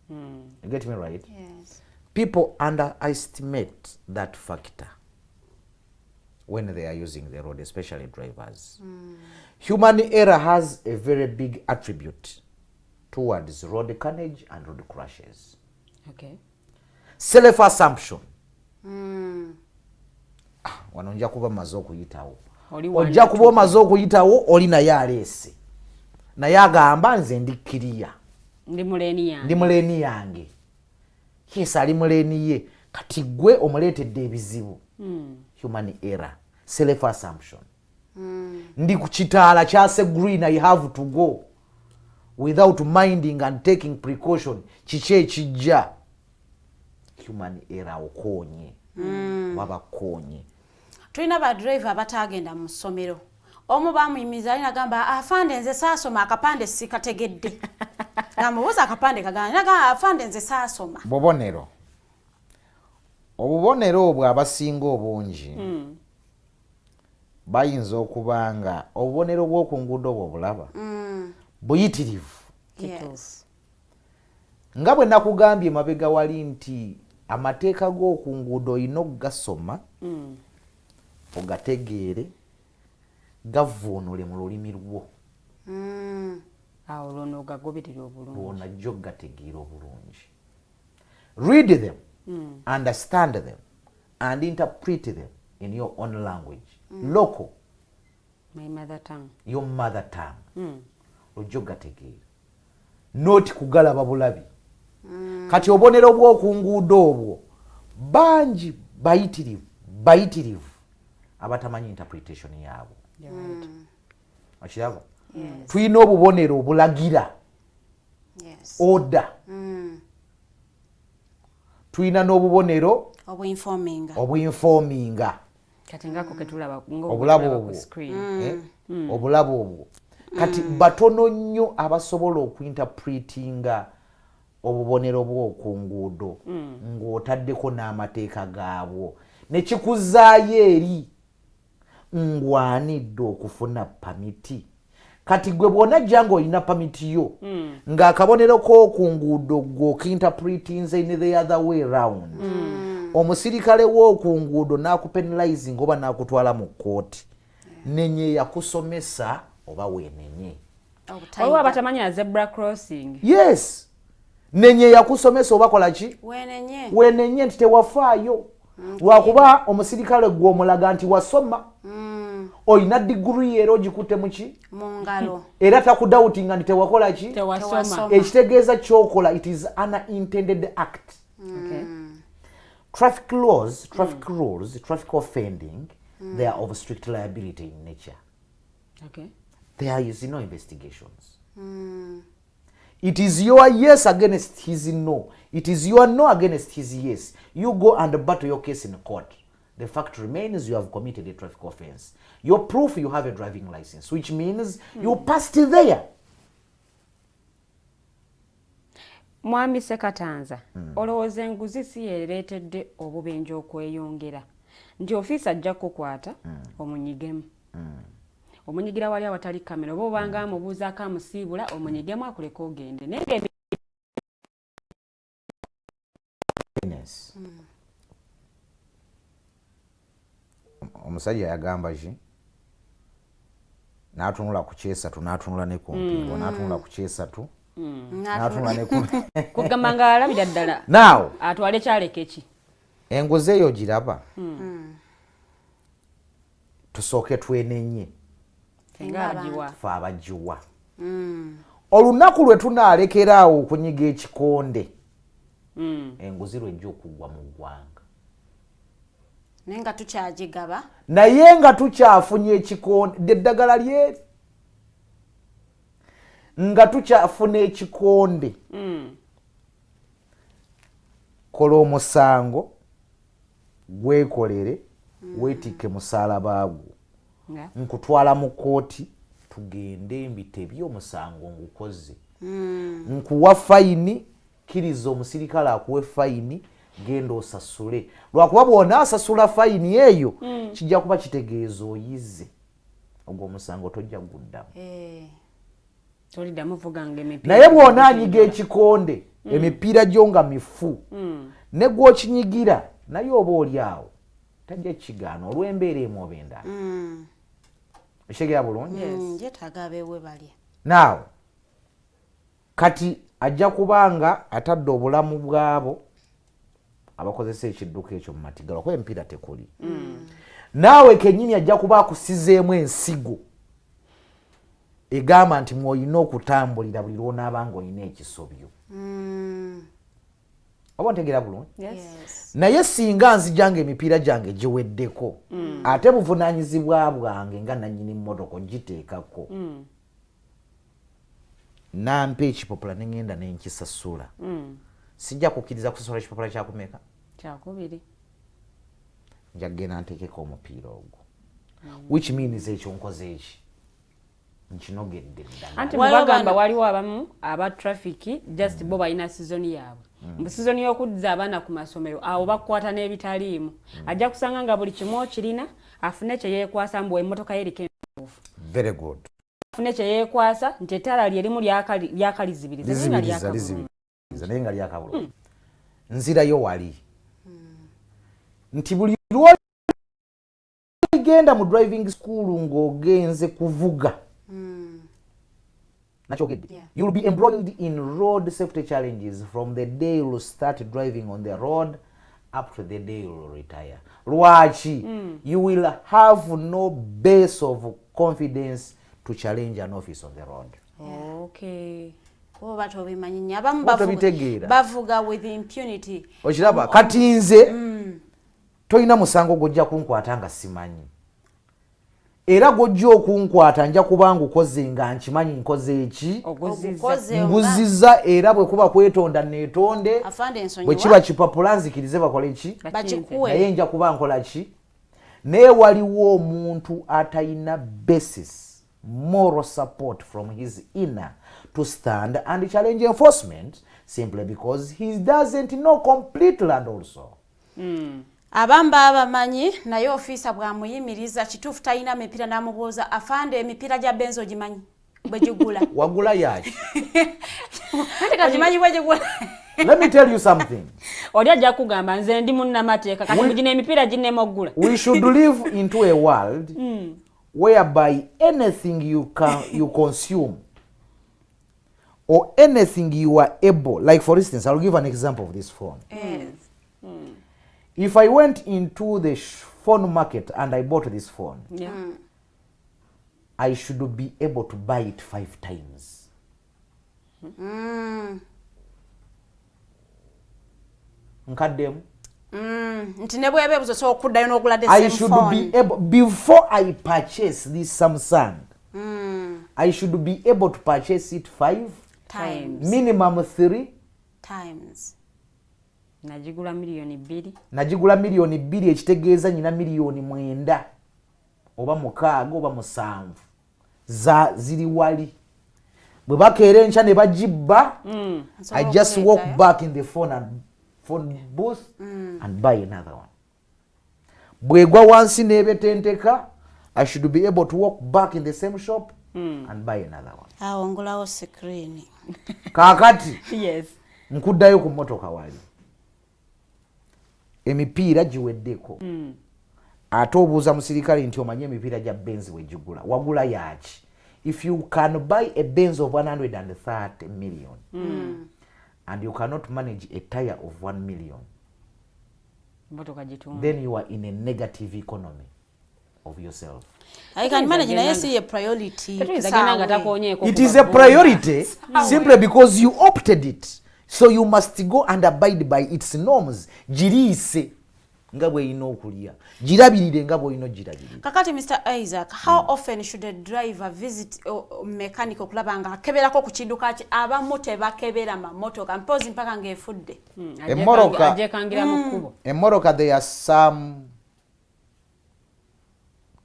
You get me right? Yes. People underestimate that factor when they are using the road, especially drivers. Human error has a very big attribute towards road carnage and road crashes. Okay. Self-assumption. Wano nja kuba maze okuyitawo. Ojja kuba omaze okuyitawo oli naye aleese. Naye agamba nze ndikkiriya. Ndi muleni yange. Yes, ali muleni ye. Kati gwe omuleetedde ebizibu. Human error. Self-assumption. Ndi ku kitaala kyase green, I have to go. Without minding and taking precaution. Kiki ekijja. Human error okoonye. Wabakoonye. Tulina ba driver abatagenda mu ssomero. Omu bamuyimiriza alina gamba afande nze saasoma akapande sikategedde. Namubuuza akapande kagana naga afande nze saasoma. Bubonero. Obubonero obwo abasinga obungi. Bayinza okubanga obubonero bw'oku nguudo obwo bulaba. Buyitirivu. Yes. Nga bwe nakugambye mabega wali nti amateeka g'oku nguudo olina okugasoma ogategeere gavuunule mu lulimi lwo. Awo lwono ogagoberera obulungi. Lwona jjo gategeera obulungi. Read them, understand them, and interpret them in your own language. Local. My mother tongue. Your mother tongue. Ojjo gategeera. Not kugalaba bulabi. Kati obonero bw'oku nguudo obwo bangi bayitirivu abatamanyi interpretation yaabwo. Okiraba? Tulina obubonero obulagira. Order. Tulina n'obubonero obwinforminga. Kati ngako ketulaba obulabo obwo. Obulabo obwo. Kati batono nnyo abasobola okuinterpretinga obubonero bw'oku nguudo ng'otaddeko n'amateeka gaabwo. Ne kikuzaayo eri ngwanidde okufuna pamiti. Kati gwe bw'onajja ng'olina pamiti yo ng'akabonero k'oku nguudo gw'okinterpretinze in the other way round. Omusirikale w'oku nguudo n'akupenalizing oba n'akutwala mu kkooti. Nenye yakusomesa oba weenenye. Olwo abatamanya zebra crossing. Yes. Nenye yakusomesa oba kola ki? Weenenye nti tewafaayo. Lwakuba omusirikale gwe omulaga nti wasoma. Olina degree era ogikutte mu ki? Mu ngalo. Era takudawutinga nti tewakola ki? Tewasoma. Ekitegeeza ky'okola, it is an unintended act. Okay. Traffic laws, traffic rules, traffic offending, they are of strict liability in nature. Okay. There is no investigations. It is your yes against his no. It is your no against his yes. You go and battle your case in court. The fact remains you have committed a traffic offense. Your proof you have a driving license, which means you passed there. Mwami Ssekatanza, olowooza enguzi si yeereetedde obubenje okweyongera nti ofiisi ajja kukwata omunyigemu. Omunyigira wali awatali kamera oba obanga amubuuzaako amusiibula omunyigemu akuleka ogende. Happiness. Omusajja yagamba ki n'atunula ku kyesatu n'atunula ne ku mpingo n'atunula ku kyesatu n'atunula ne ku kugamba nga alabira ddala now atwale kyaleka ki engozi eyo giraba tusooke twenenye nga abagiwa fe abagiwa olunaku lwe tunaalekerawo okunyiga ekikonde engozi lwejja okugwa mu ggwanga nenga tukyagigaba naye nga tukyafunye ekikonde eddagala lyeri nga tukyafuna ekikonde kola omusango gwekolere weetikke musalaba gwo nkutwala mu kooti tugende mbitebye omusango ngukoze nkuwa fayini kkiriza omusirikale akuwe fayini genda osasule lwakuba bw'onaasasula fayini eyo kijja kuba kitegeeza oyize ogwo omusango tojja guddamu naye bw'onaanyiga ekikonde emipiira gyo nga mifu ne gw'okinyigira naye oba oli awo tajja kigaana olw'embeera emu oba endala ekitegeera bulungi njetaaga abeewe balya naawe kati ajja kubanga atadde obulamu bwabo abakozesa ekidduka ekyo mu matiga lwakuba emipiira tekuli naawe kennyini ajja kuba akusizeemu ensigo egamba nti mwolina okutambulira buli lwonaaba nga olina ekisobyo oba ntegeera bulungi naye singa nzijanga emipiira gyange giweddeko ate buvunaanyizibwa bwange nga nannyini mmotoka ogiteekako nampa ekipapula neŋŋenda nenkisasula sijja kukkiriza kusasula ekipapula kyakumeka kyakubiri nja kgenda nteekeko omupiira ogwo which means ekyo nkoze eki nkinogedde ddala anti mubagamba waliwo abamu aba traffic just bo balina sizoni yaabwe mu sizoni y'okuddiza abaana ku masomero awo bakwata n'ebitaliimu ajja kusanga nga buli kimu okirina afune kye yeekwasa mbu emmotoka yeriko entuufu very good afune kye yeekwasa nti ettaala lyerimu lyakalizibiriza naye nga lyakabulungi nzirayo wali nti buli lwogenda mu driving school ng'ogenze kuvuga you will be embroiled in road safety challenges from the day you will start driving on the road up to the day you will retire. Lwaki, you will have no base of confidence to challenge an office on the road. Okay. Batobimanyi abamu bavuga with impunity. Okiraba kati nze toyina musango gojja kunkwata nga simanyi. Era gojja okunkwata nja kubanga ukoze nga nkimanyi nkoze eki nguzizza era bwe kuba kwetonda netonde bwe kiba kipapula nzikirize bakole ki naye nja kuba nkola ki naye waliwo omuntu atayina basis moral support from his inner to stand and challenge enforcement simply because he doesn't know completely and also abamba abamanyi naye ofisa bwamuyimiriza kituufu talina mipiira n'amubuuza afande emipiira gya benzo gimanyi bwe gigula wagula yaki ate kagimanyi bwe gigula. Let me tell you something. Oli ajja kugamba nze ndi munnamateeka kati mugina emipiira ginnema oggula. We should live into a world whereby anything you consume or anything you are able, like for instance, I'll give an example of this phone. If I went into the phone market and I bought this phone, I should be able to buy it 5 times. Nkaddemu. I should be able, before I purchase this Samsung, I should be able to purchase it 5 times. Minimum 3 times. Najigula milioni 2. Najigula milioni 2 ekitegeeza nyina milioni 9 oba 6 oba 7 za ziri wali bwe bakeera enkya ne bagibba. I just walk back in the phone booth and buy another one. Bwegwa wansi nebetenteka, I should be able to walk back in the same shop and buy another one. Awongolawo screen. Kakati Yes. Nkuddayo ku motoka wali. emipiira giweddeko ate obuuza musirikale nti omanye emipiira gya Benz wegigula wagula yaki. If you can buy a Benz of 130 million and you cannot manage a tire of 1 million, then you are in a negative economy of yourself. I can manage na see a priority. It is a priority simply because you opted it. So you must go and abide by its norms. Jirise nga bwe ino okulia. Jirabirire nga bwe ino jirabirire. Kakati Mr. Isaac, how often should a driver visit a mechanic okulaba nga akeberako ku kiduka ki abamu tebakebera mamotoka mpozi mpaka ng'efudde? Ajekangira mu kkubo. Emmoroka there are some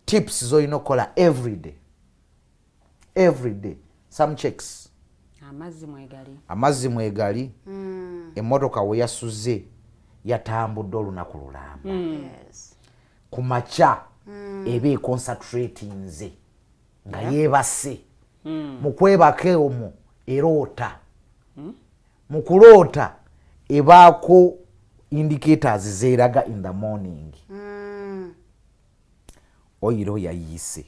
tips zoyina okola every day. Some checks. Amazzi mwegali. Emmotoka we yasuze yatambudde olunaku lulamba. Ku makya ebe concentratinze nga yeebase mu kwebaka omwo eroota. Mu kuloota ebaako indicators zeeraga in the morning. Oyiro yayiise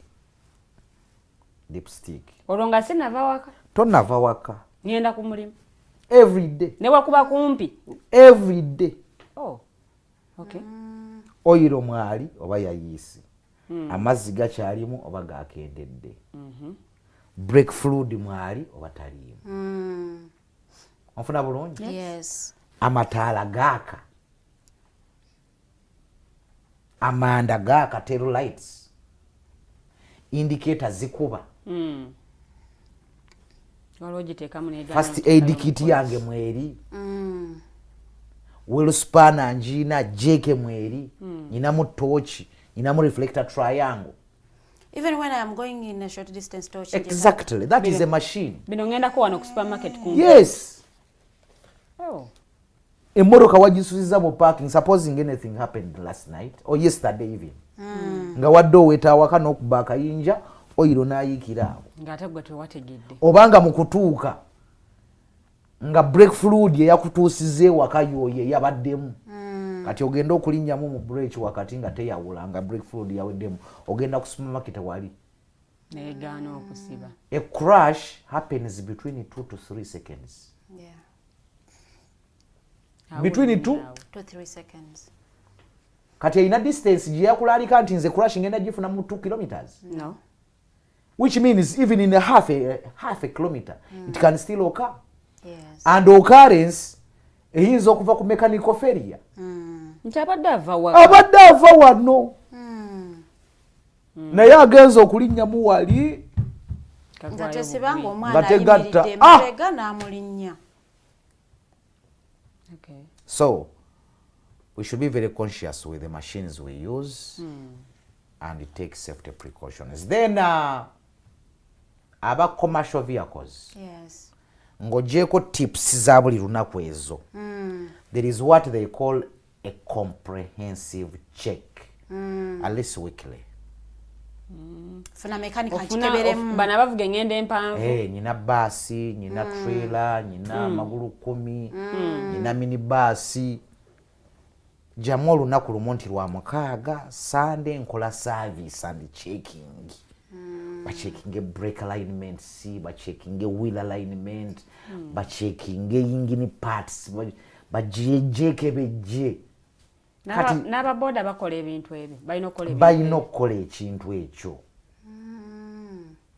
lipstick. Olonga sinava waka. Tonava waka. Nienda ku mulimu. Every day. Ne wakuba kumpi. Every day. Oh. Okay. Oyiro mwali oba yayiise. Amazzi gakyalimu oba gakendedde. Break fluid mwali oba taliimu. Onfuna bulungi? Yes. Amataala gaaka. Amanda gaaka tail lights. Indicator zikuba. First aid kit yange mweri. Wheel spanner njina jeke mweri. Ninamu torch, ninamu reflector triangle. Even when I am going in a short distance torch. Exactly. That is a machine. Bino ngenda ko wano ku supermarket kumpi. Yes. Oh. Emmoroka wagisuziza mu parking supposing anything happened last night or yesterday even. Nga wadde oweta awaka n'okuba akayinja oyiro n'ayiikira awo. Ng'ate gwe tewategedde. Obanga mu kutuuka nga break fluid eyakutuusiza ewaka yoye yabaddemu. Kati ogenda okulinnyamu mu break wakati nga teyawula nga break fluid yaweddemu. Ogenda ku supermarket wali. Neegaana okusiba. A crash happens between 2 to 3 seconds. Yeah. Between 2 to 3 seconds. Kati ina distance gye yakulalika nti nze crash ngenda gifuna mu 2 kilometers. No. Which means even in a half a kilometer it can still occur. Yes. And occurrence eyinza okuva ku mechanical failure. Nti abadde ava wano. Naye agenza okulinnyamu wali. Nga tesibanga omwana ayimiridde emabega n'amulinnya. Okay. So we should be very conscious with the machines we use and take safety precautions. Then aba commercial vehicles. Yes. Ngojeko tips za buli lunaku ezo. There is what they call a comprehensive check. At least weekly. Funa mekanika kiteberemu. Bana bavuga engende empanvu. Nyina basi, nyina trailer, nyina magulu 10, nyina minibasi. Jamu olunaku lumonti lwa mukaaga, Sunday nkola service and checking. Ba checking brake alignment, ba checking wheel alignment, ba checking engine parts, ba jeke beje. Naba boda bakola ebintu ebyo. Bayina okukola ekintu ekyo.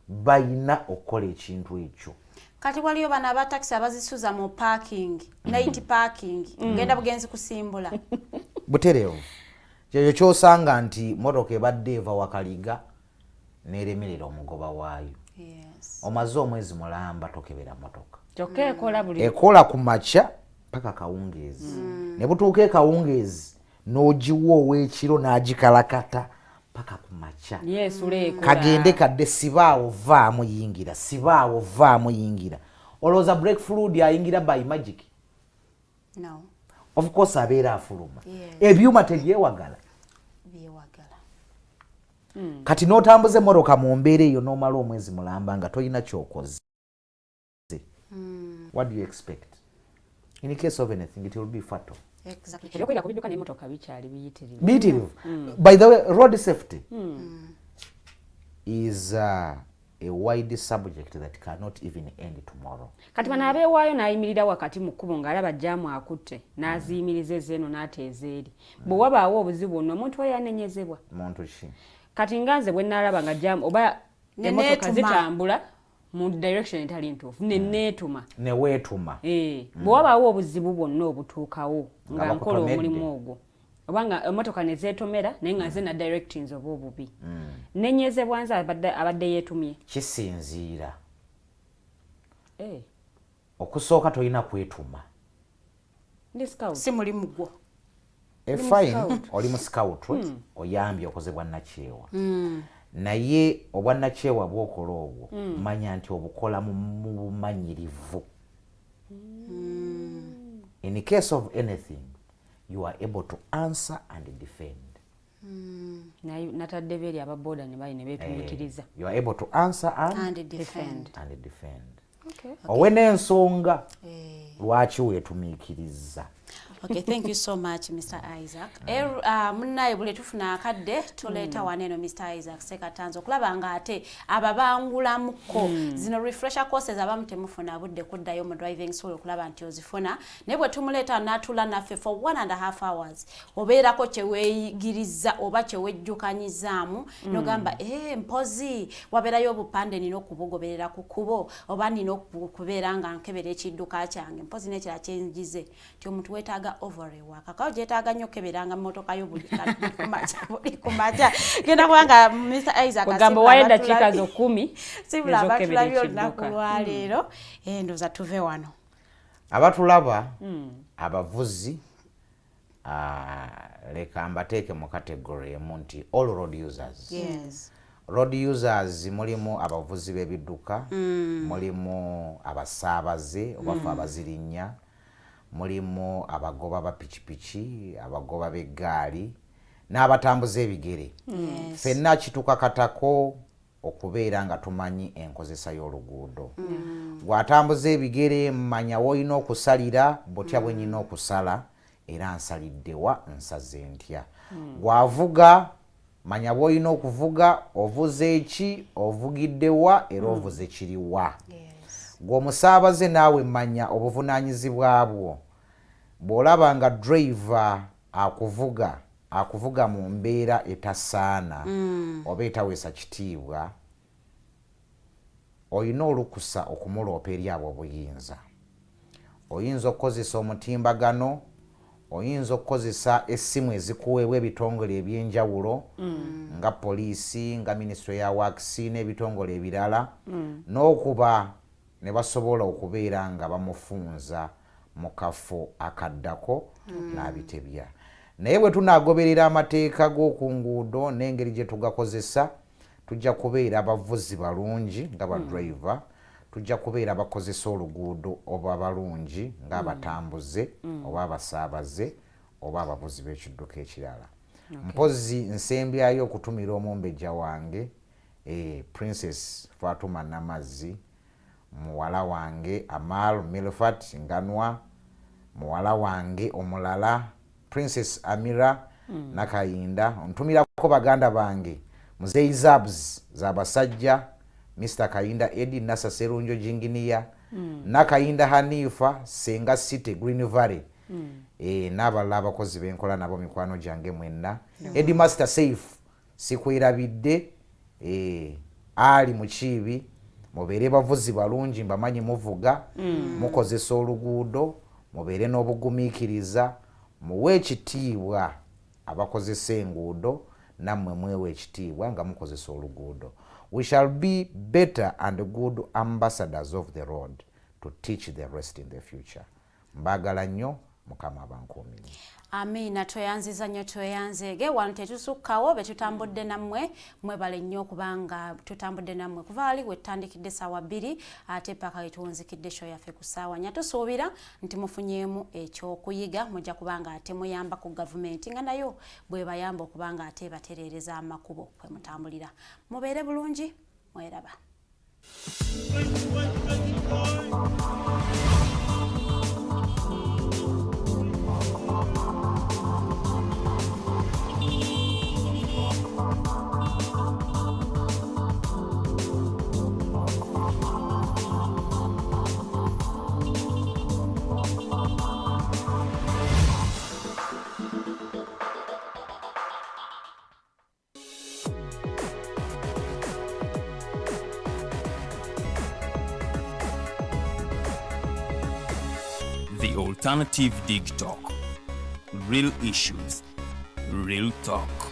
Bayina okukola ekintu ekyo. Kati waliyo bana aba taxi abazisuza mu parking, night parking, ngenda bugenzi kusimbula. Butereewo. Kyekyo kyosanga nti motoka ebadde eva wakaliga n'eremerera omugoba waayo. Yes. Omaze omwezi mulamba tokebera motoka. Kyokka ekola buli. Ekola ku makya paka kawungeezi. Ne butuuka ekawungeezi n'ogiwa ow'ekiro n'agikalakata paka ku makya. Yes, uleekola. Kagende kadde sibaawo vaamu yingira, sibaawo vaamu yingira. Olowooza break fluid ayingira by magic? No. Of course abeera afuluma. Yes. Ebyuma tebyewagala. Byewagala. Kati n'otambuza emmoroka mu mbeera eyo n'omala omwezi mulamba nga toyina ky'okoze. What do you expect? In the case of anything, it will be fatal. Exactly. Ebyokwera ku bidduka n'emmotoka bikyali biyitirivu. By the way, road safety is a wide subject that cannot even end tomorrow. Kati bano abeewaayo n'ayimirira wakati mu kkubo ng'alaba jjaamu akutte n'aziyimiriza ezeeno n'ateeza eri. Bwe wabaawo obuzibu buno omuntu oyo yanenyezebwa. Muntu ki? Kati nganze bwe nnaalaba nga jjaamu oba emmotoka zitambula mu direction etali ntuufu neneetuma. Neweetuma. Bwe wabaawo obuzibu bwonna obutuukawo nga nkola omulimu ogwo. Obanga emmotoka ne zeetomera naye nga nze na directings oba obubi. Nenyezebwa nze abadde yeetumye. Kisinziira. Okusooka tolina kwetuma. Ndi scout. Si mulimu gwo. Fine, oli mu scout, oyambye okoze bwannakyewa. Naye obwannakyewa bw'okola obwo manya nti obukola mu bumanyirivu. In the case of anything, you are able to answer and defend. Natadde beri ababoda ne bayi ne beetumiikiriza. You are able to answer and defend. Okay. Owene ensonga lwaki weetumiikiriza. Okay, thank you so much, Mr. Isaac. Munnaye bule tufuna akadde tuleeta waneno Mr. Isaac Ssekatanza okulaba nga ate ababangulamuko zino refresher courses abamu temufuna budde kuddayo mu driving school okulaba nti ozifuna naye bwe tumuleeta n'atula naffe for 1.5 hours obeerako kyeweeyigiriza oba kyewejjukanyizaamu nogamba mpozi wabeerayo obupande nina okubugoberera ku kkubo oba nina okubeera nga nkebera ekidduka kyange mpozi n'ekira kyenjize nti omuntu weetaaga overwork akawo gyetaaga nnyo keberanga mmotoka yo buli kumaca genda kubanga Mr. Isaac kugamba waye dakiika zo 10 sibula abatulabye olunaku lwaleero ndoza tuve wano abatulaba abavuzi leka mbateeke mu category emu nti all road users. Yes. Road users mulimu abavuzi b'ebidduka mulimu abasaabaze obafa abazirinnya mulimu abagoba ba pikipiki abagoba b'eggaali n'abatambuza ebigere. Ffenna kitukakatako okubeera nga tumanyi enkozesa y'oluguudo. Bw'atambuza ebigere mmanya w'olina okusalira butya bwe nnyina okusala era nsaliddewa nsaze ntya. Bw'avuga manya bw'olina okuvuga ovuze eki ovugiddewa era ovuze kiriwa. Gw'omusaabaze naawe manya obuvunaanyizibwa bwo. Bw'olaba nga driver akuvuga mu mbeera etasaana oba etaweesa kitiibwa olina olukusa okumuloopa eri abo obuyinza. Oyinza okukozesa omutimbagano, oyinza okukozesa essimu ezikuweebwa ebitongole ebyenjawulo nga poliisi nga minisitule ya wakisi n'ebitongole ebirala n'okuba ne basobola okubeera nga bamufunza mu kafo akaddako n'abitebya. Naye bwe tunaagoberera amateeka g'oku nguudo n'engeri gye tugakozesa tujja kubeera abavuzi balungi nga badriver, tujja kubeera abakozesa oluguudo oba balungi ng'abatambuze oba abasaabaze oba abavuzi b'ekidduka ekirala. Mpozi nsembyayo okutumira omumbejja wange Princess Fatuma Namazzi, muwala wange Amal Milfat Nganwa, muwala wange omulala Princess Amira Nakayinda, ntumirako baganda bange Muzeyi Zabs z'abasajja, Mr. Kayinda Eddie Nasa Serunjo Jinginiya, Nakayinda Hanifa Senga City Green Valley, n'abalala abakozi b'enkola nabo mikwano gyange mwenna. Eddie Master Safe sikwerabidde, ali mu Kiibi, mubeere bavuzi balungi mbamanyi muvuga, mukozesa oluguudo, mubeere n'obugumiikiriza, muwe ekitiibwa abakozesa enguudo, nammwe mwewe ekitiibwa nga mukozesa oluguudo. We shall be better and good ambassadors of the road to teach the rest in the future. Mbagala nnyo, Mukama abankuumire. Amina, tweyanziza nnyo tweyanzege wano tetusukkawo be tutambudde nammwe mwebale nnyo kubanga tutambudde nammwe kuva wali wetutandikidde ssaawa 2 ate paka wetuwunzikidde show yaffe ku ssaawa 4. Tusuubira nti mufunyeemu ekyokuyiga mujja kubanga ate muyamba ku gavumenti nga nayo bwe bayamba okubanga ate batereereza amakubo kwe mutambulira. Mubeere bulungi, mweraba. The Alternative Dig Talk. Real issues, real talk.